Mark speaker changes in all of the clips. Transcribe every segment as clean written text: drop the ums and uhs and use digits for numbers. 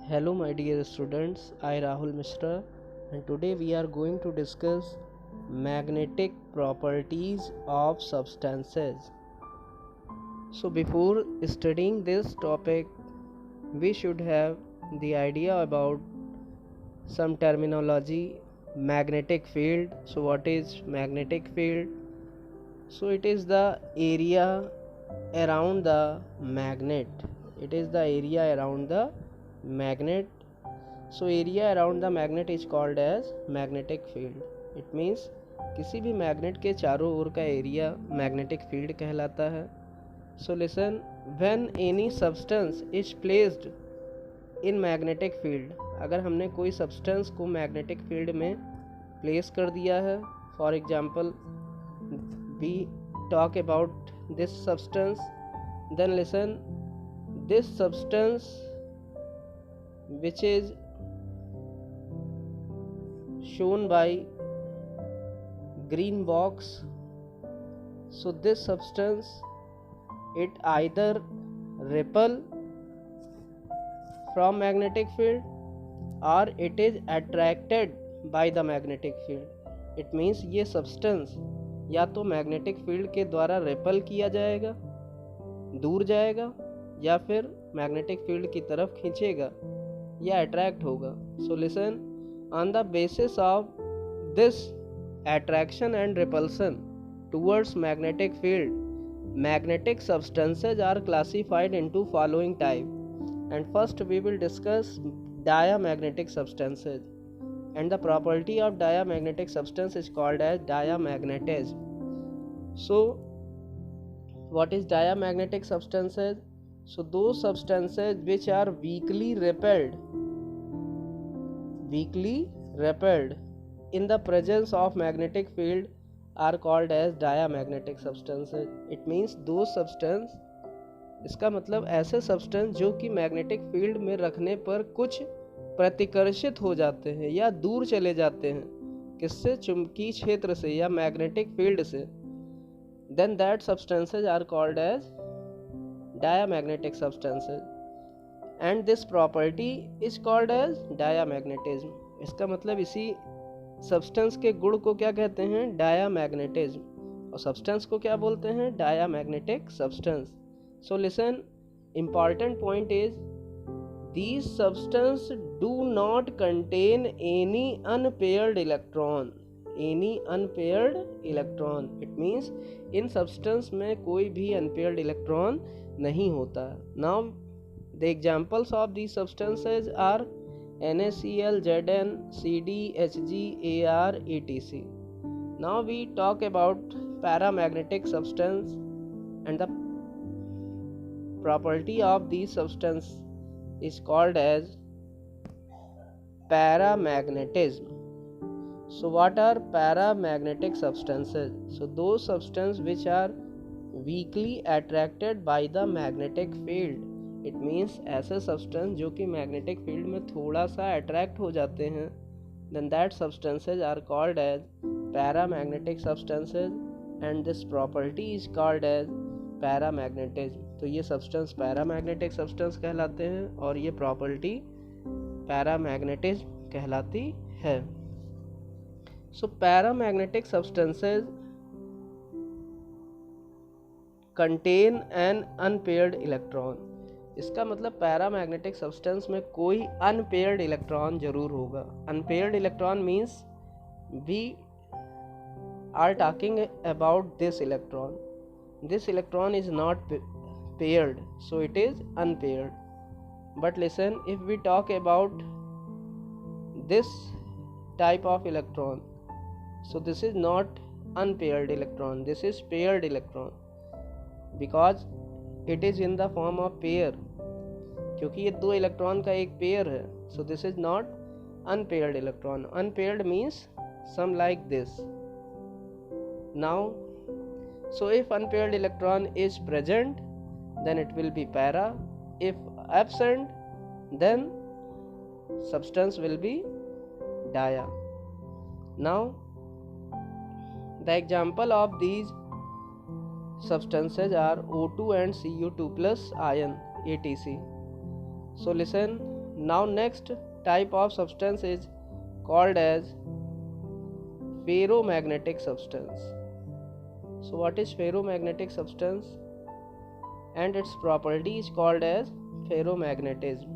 Speaker 1: Hello my dear students, I Rahul Mishra and today we are going to discuss magnetic properties of substances. So before studying this topic, we should have the idea about some terminology. Magnetic field. So what is magnetic field? So it is the area around the magnet. It is the area around the magnet. So area around the magnet is called as magnetic field. It means किसी भी magnet के चारों ओर का area magnetic field कहलाता है. So listen, when any substance is placed in magnetic field, अगर हमने कोई सब्सटेंस को मैग्नेटिक फील्ड में प्लेस कर दिया है, for example we talk about this substance, then listen, this substance which is shown by green box, so this substance it either repel from magnetic field or it is attracted by the magnetic field. It means ये substance या तो magnetic field के द्वारा REPL किया जाएगा, दूर जाएगा, या फिर मैग्नेटिक फील्ड की तरफ खींचेगा या अट्रैक्ट होगा. So listen, on the basis of this attraction and repulsion towards magnetic field, magnetic substances are classified into following type. And first we will discuss diamagnetic substances, and the property of diamagnetic substance is called as diamagnetism. So what is diamagnetic substances? So those substances which are weakly repelled in the presence of magnetic field are called as diamagnetic substances. It means those substance, इसका मतलब ऐसे substance जो कि magnetic field में रखने पर कुछ प्रतिकर्षित हो जाते हैं या दूर चले जाते हैं, किससे? चुंबकीय क्षेत्र से या मैग्नेटिक फील्ड से. Then that substances are called as diamagnetic substances, and this property is called as diamagnetism. इसका मतलब इसी सब्सटेंस के गुण को क्या कहते हैं? डायामैग्नेटिज्म. और सब्सटेंस को क्या बोलते हैं? Diamagnetic substance. So listen, important point is these substance do not contain any unpaired electron. It means in substance में कोई भी अनपेयर्ड इलेक्ट्रॉन नहीं होता. Now the examples of these substances are NaCl, Zn, Cd, Hg, Ar, etc. Now we talk about paramagnetic substance, and the property of these substance is called as paramagnetism. So what are paramagnetic substances? So those substances which are weakly attracted by the magnetic field. It means ऐसे substance जो कि magnetic field में थोड़ा सा attract हो जाते हैं, then that substances are called as paramagnetic substances, and this property is called as paramagnetism. तो ये substance paramagnetic substance कहलाते हैं और ये property paramagnetism कहलाती है. So paramagnetic substances contain an unpaired electron. इसका मतलब पैरामैग्नेटिक सब्सटेंस में कोई अनपेयर्ड इलेक्ट्रॉन जरूर होगा. Unpaired electron means we are talking about this electron. This electron is not paired, so it is unpaired. But listen, if we talk about this type of electron, so this is not unpaired electron, this is paired electron, because it is in the form of pair, क्योंकि ये दो electron का एक pair है. So this is not unpaired electron. Unpaired means some like this. Now, so if unpaired electron is present, then it will be para. If absent, then substance will be dia. Now the example of these substances are O2 and Cu2 plus ion, etc. So listen, Now next type of substance is called as ferromagnetic substance. So what is ferromagnetic substance? And its property is called as ferromagnetism.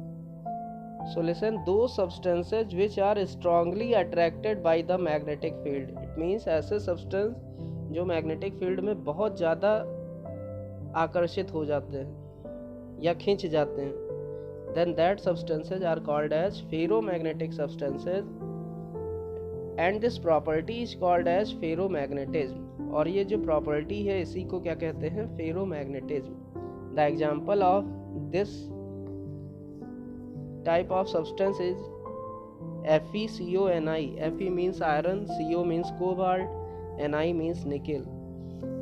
Speaker 1: So listen, those substances which are strongly attracted by the magnetic field. It means ऐसे substance जो magnetic field में बहुत ज़्यादा आकर्षित हो जाते हैं या खींच जाते हैं, then that substances are called as ferromagnetic substances and this property is called as ferromagnetism. और ये जो property है इसी को क्या कहते हैं? ferromagnetism. The example of this type of substance is FeCONi. Fe means iron, Co means cobalt, Ni means nickel.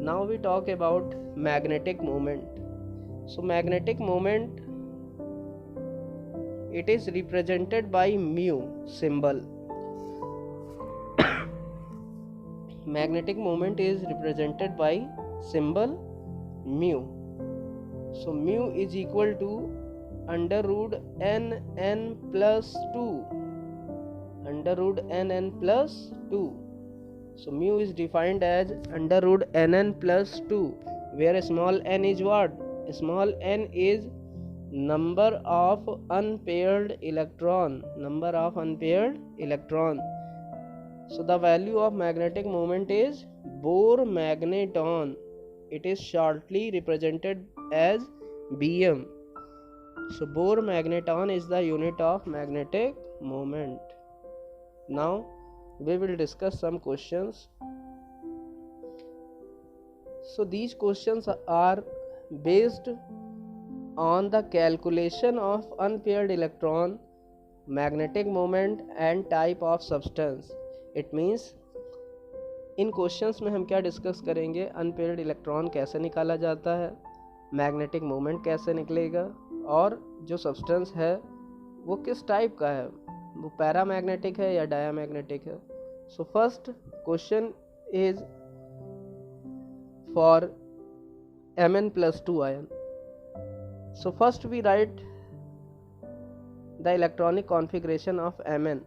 Speaker 1: Now we talk about magnetic moment. So magnetic moment, it is represented by mu symbol. Magnetic moment is represented by symbol mu. So mu is equal to under root nn plus 2. Under root nn plus 2. So mu is defined as under root nn plus 2, where small n is what? Small n is number of unpaired electron. Number of unpaired electron. So the value of magnetic moment is Bohr magneton. It is shortly represented as Bm. So Bohr magneton is the unit of magnetic moment. Now we will discuss some questions. So these questions are based on the calculation of unpaired electron, magnetic moment and type of substance. It means in questions में हम क्या discuss करेंगे? Unpaired electron कैसे निकाला जाता है, magnetic moment कैसे निकलेगा, और जो सब्सटेंस है वो किस टाइप का है, वो पैरामैग्नेटिक है या डायामैग्नेटिक है. So first question is for Mn+2 ion. So first we write the electronic configuration of Mn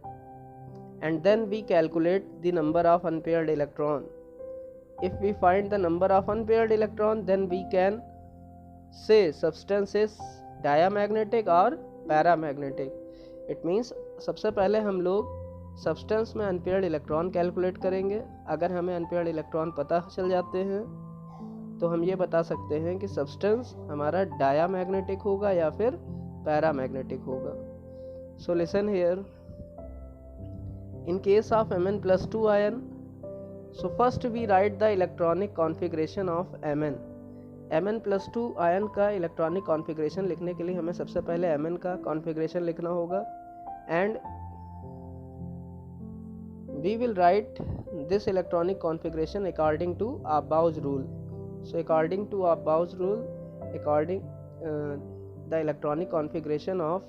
Speaker 1: and then we calculate the number of unpaired electron. If we find the number of unpaired electron, then we can say substance is diamagnetic or paramagnetic. It means सबसे पहले हम लोग substance में unpaired electron calculate करेंगे. अगर हमें unpaired electron पता चल जाते हैं तो हम ये बता सकते हैं कि सब्सटेंस हमारा डायामैग्नेटिक होगा या फिर पैरामैग्नेटिक होगा. सो listen here, in case of Mn+2 ion, so first we write the electronic configuration of Mn. Mn+2 ion का इलेक्ट्रॉनिक कॉन्फ़िगरेशन लिखने के लिए हमें सबसे पहले Mn का कॉन्फ़िगरेशन लिखना होगा and we will write this electronic configuration according to Abba's rule. So according to Abba's rule, the electronic configuration of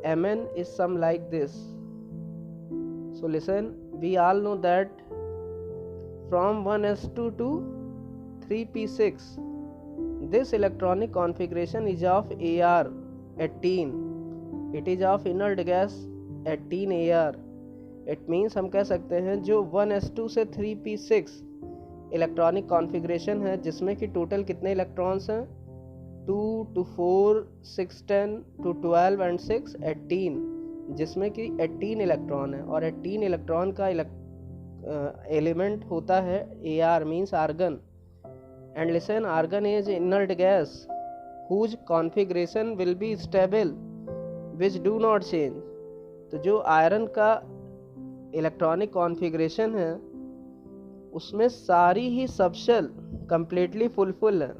Speaker 1: Mn is some like this. So listen, we all know that from 1s2 to 3p6, this electronic configuration is of Ar 18. It is of inert gas 18 Ar. It means हम कह सकते हैं जो 1s2 से 3p6 electronic configuration है जिसमें कि total कितने इलेक्ट्रॉन्स हैं? 2 to 4 6 10 to 12 and 6 18, जिसमें कि 18 इलेक्ट्रॉन है और 18 इलेक्ट्रॉन का एलिमेंट होता है Ar means argon. And listen, argon is inert gas whose configuration will be stable which do not change. तो जो आयरन का इलेक्ट्रॉनिक कॉन्फ़िगरेशन है उसमें सारी ही सबशेल कंप्लीटली फुलफिल है.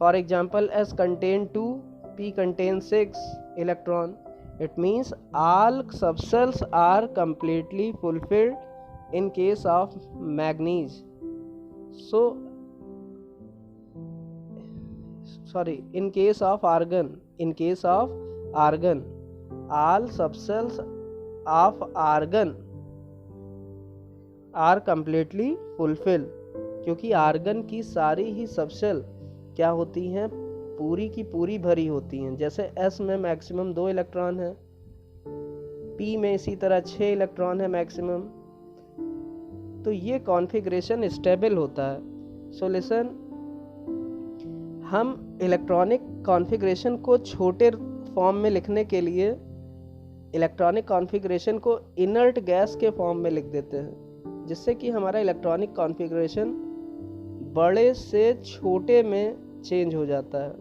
Speaker 1: For example S contain 2, P contain 6 electron. It means all subshells are completely fulfilled in case of manganese. In case of argon, all subshells of argon are completely fulfilled, क्योंकि argon की सारी ही subshell क्या होती हैं? पूरी की पूरी भरी होती हैं। जैसे S में मैक्सिमम 2 इलेक्ट्रॉन है, P में इसी तरह 6 इलेक्ट्रॉन है मैक्सिमम। तो ये कॉन्फ़िगरेशन स्टेबल होता है। सो लिसन, हम इलेक्ट्रॉनिक कॉन्फ़िगरेशन को छोटे फॉर्म में लिखने के लिए इलेक्ट्रॉनिक कॉन्फ़िगरेशन को इनर्ट गैस के फॉर्म में लिख देते हैं, जिससे कि हमारा इलेक्ट्रॉनिक कॉन्फ़िगरेशन बड़े से छोटे में चेंज हो जाता है।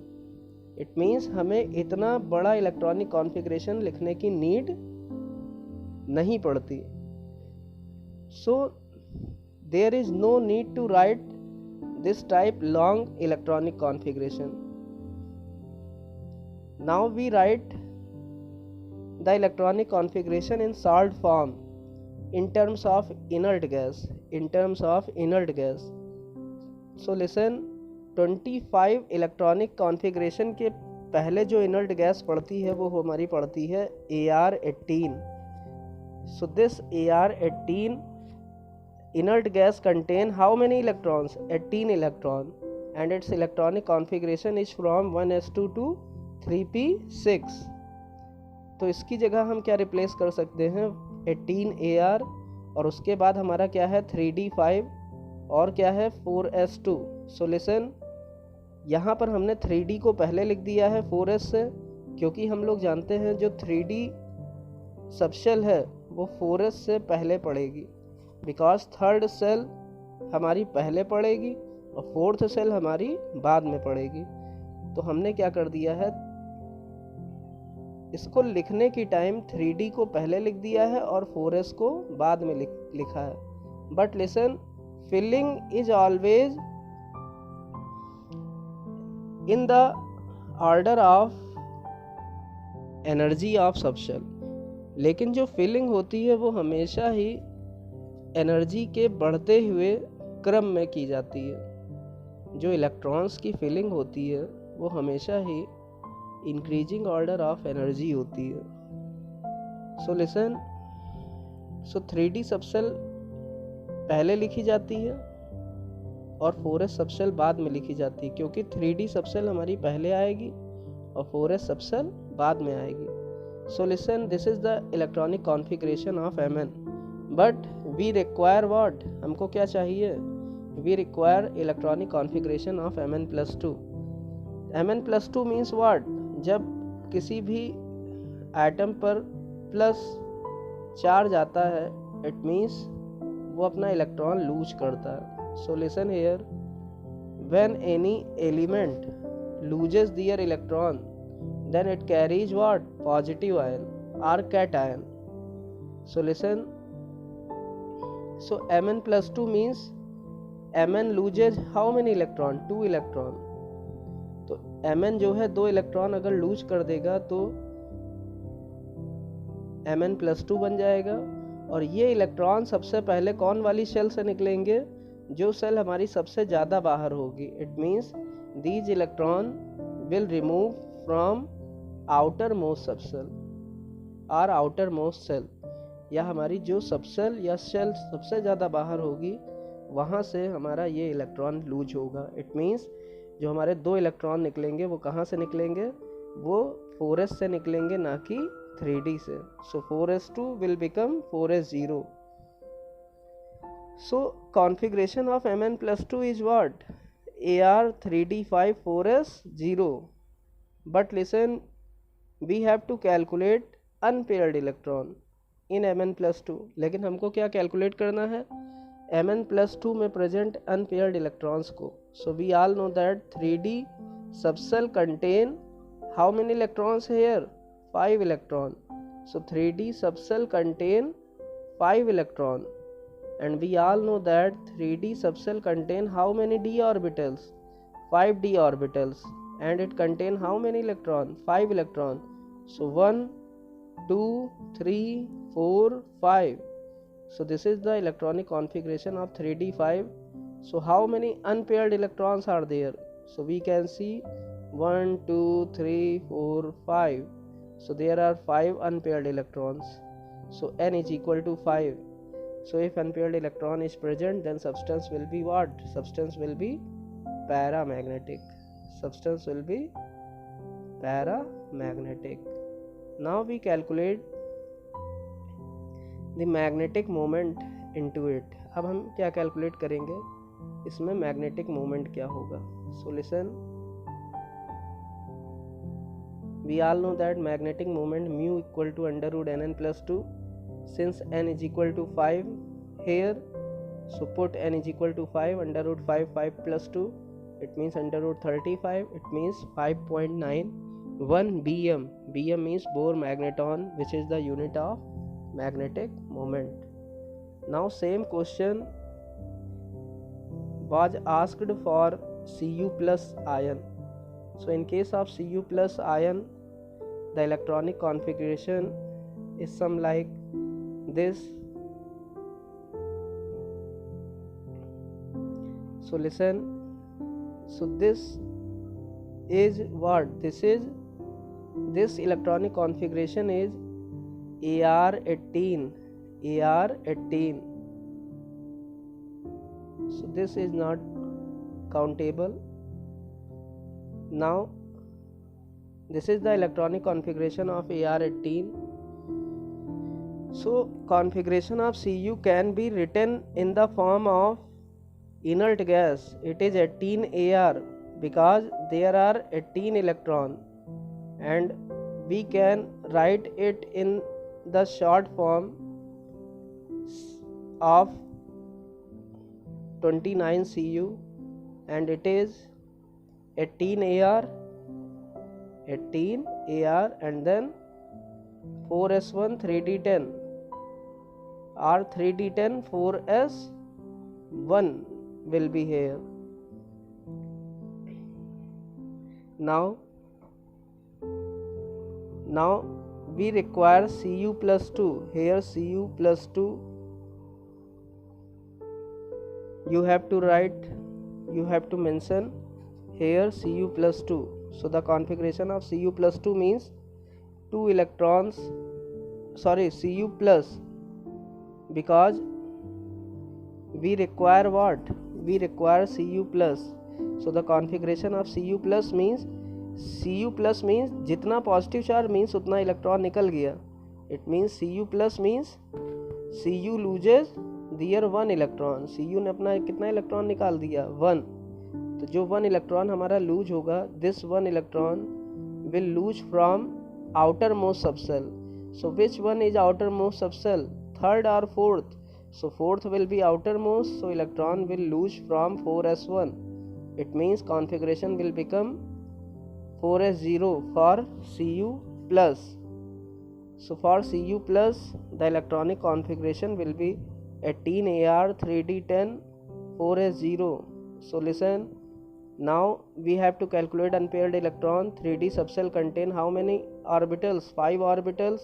Speaker 1: इट मीन्स हमें इतना बड़ा इलेक्ट्रॉनिक कॉन्फ़िगरेशन लिखने की नीड नहीं पड़ती। So there is no need to write this type long electronic configuration. Now we write the electronic configuration in salt form in terms of inert gas. So listen, 25 electronic configuration के पहले जो inert gas पड़ती है वो हमारी पड़ती है AR18. So this AR18 inert gas contain how many electrons? 18 electron, and its electronic configuration is from 1s2 to 3p6. तो इसकी जगह हम क्या रिप्लेस कर सकते हैं? 18AR, और उसके बाद हमारा क्या है? 3d5, और क्या है? 4s2. सो लिसन, यहाँ पर हमने 3d को पहले लिख दिया है 4s से, क्योंकि हम लोग जानते हैं जो 3d सबशेल है वो 4s से पहले पड़ेगी, बिकॉज थर्ड सेल हमारी पहले पड़ेगी और फोर्थ सेल हमारी बाद में पड़ेगी। तो हमने क्या कर दिया है, इसको लिखने की टाइम 3D को पहले लिख दिया है और 4S को बाद में लिखा है। But listen, filling is always in the order of energy of subshell, लेकिन जो फिलिंग होती है वो हमेशा ही एनर्जी के बढ़ते हुए क्रम में की जाती है। जो इलेक्ट्रॉन्स की फिलिंग होती है वो हमेशा ही इंक्रीजिंग ऑर्डर ऑफ एनर्जी होती है। सो लिसन, सो 3D सबसेल पहले लिखी जाती है और 4S सबसेल बाद में लिखी जाती है, क्योंकि 3D सबसेल हमारी पहले आएगी और 4S सबसेल बाद में आएगी। So listen, this is the electronic configuration of Mn. But we require what? हमको क्या चाहिए? We require electronic configuration of Mn+2. Mn+2 means what? जब किसी भी एटम पर प्लस चार्ज आता है, इट मीन्स वो अपना इलेक्ट्रॉन लूज करता है। So listen here, when any element loses their electron, then it carries what? Positive ion और cation. So listen, so Mn+2 means Mn loses how many electron? 2 electron. तो Mn जो है 2 electron अगर loose कर देगा तो Mn+2 बन जाएगा, और ये इलेक्ट्रॉन सबसे पहले कौन वाली शेल से निकलेंगे? जो सेल हमारी सबसे ज़्यादा बाहर होगी. It means these electron will remove from outer most subshell और आउटर मोस्ट सेल, या हमारी जो सबसेल या शेल सबसे ज़्यादा बाहर होगी वहाँ से हमारा ये इलेक्ट्रॉन लूज होगा. इट मीन्स जो हमारे 2 इलेक्ट्रॉन निकलेंगे वो कहाँ से निकलेंगे? वो 4s से निकलेंगे, ना कि 3D से. So 4s2 will become 4s0. So configuration of Mn+2 is what? AR3D5 4s0. But listen, we have to calculate unpaired electron in Mn+2. लेकिन हमको क्या कैलकुलेट करना है? Mn+2 में प्रेजेंट अनपेयर्ड इलेक्ट्रॉन्स को. So we all know that 3D subshell contain how many electrons here? 5 electron. So 3D subshell contain 5 electron, and we all know that 3D subcell contain how many d orbitals? 5 d orbitals, and it contain how many electron? 5 electron. So 1 2 3 4 5. So this is the electronic configuration of 3d5. So how many unpaired electrons are there? So we can see 1 2 3 4 5. So there are 5 unpaired electrons. So n is equal to 5. So if unpaired electron is present, then substance will be what? Substance will be paramagnetic. substance will be paramagnetic. Now we calculate the magnetic moment into it. अब हम क्या calculate करेंगे, इसमें magnetic moment क्या होगा. So listen, we all know that magnetic moment mu equal to under root nn plus 2. Since n is equal to 5 here, so put n is equal to 5, under root 5 plus 2, it means under root 35, it means 5.91 bm. Bm means Bohr magneton, which is the unit of magnetic moment. Now same question was asked for Cu plus ion. So in case of Cu plus ion, the electronic configuration is some like this. So listen, so this is what? This electronic configuration is AR18. So this is not countable. Now this is the electronic configuration of AR18. So configuration of Cu can be written in the form of inert gas. It is 18Ar because there are 18 electrons, and we can write it in the short form of 29 Cu, and it is 18Ar and then 4s1 3d10 or 3d10 4s1 will be here. Now we require Cu plus 2. Here Cu plus 2, you have to mention here Cu plus 2. So the configuration of Cu plus 2 means 2 electrons, Cu plus, because we require what? We require Cu plus. So the configuration of Cu plus means जितना positive charge means उतना electron निकल गया. It means Cu plus means Cu loses their 1 electron. Cu ने अपना कितना electron निकाल दिया? 1. तो जो 1 इलेक्ट्रॉन हमारा लूज होगा, this 1 electron will lose from outer most subshell. So which one is outer most subshell? Third और fourth? So fourth will be outermost, so electron will lose from 4s1. It means configuration will become 4s0 for Cu plus. So for Cu plus, the electronic configuration will be 18Ar 3d10 4s0. So listen, now we have to calculate unpaired electron. 3d subcell contain how many orbitals? 5 orbitals.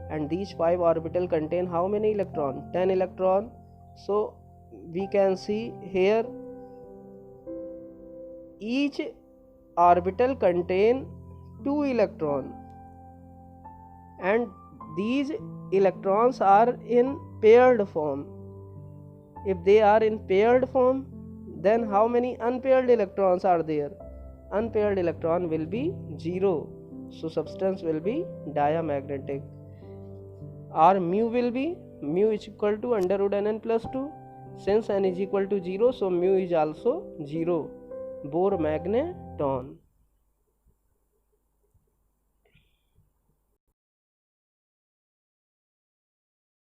Speaker 1: And these 5 orbitals contain how many electrons? 10 electrons. So we can see here each orbital contain 2 electrons, and these electrons are in paired form. If they are in paired form, then how many unpaired electrons are there? Unpaired electron will be 0. So substance will be diamagnetic. Our mu will be is equal to under root nn plus 2. Since n is equal to 0, so mu is also 0. Bohr magneton.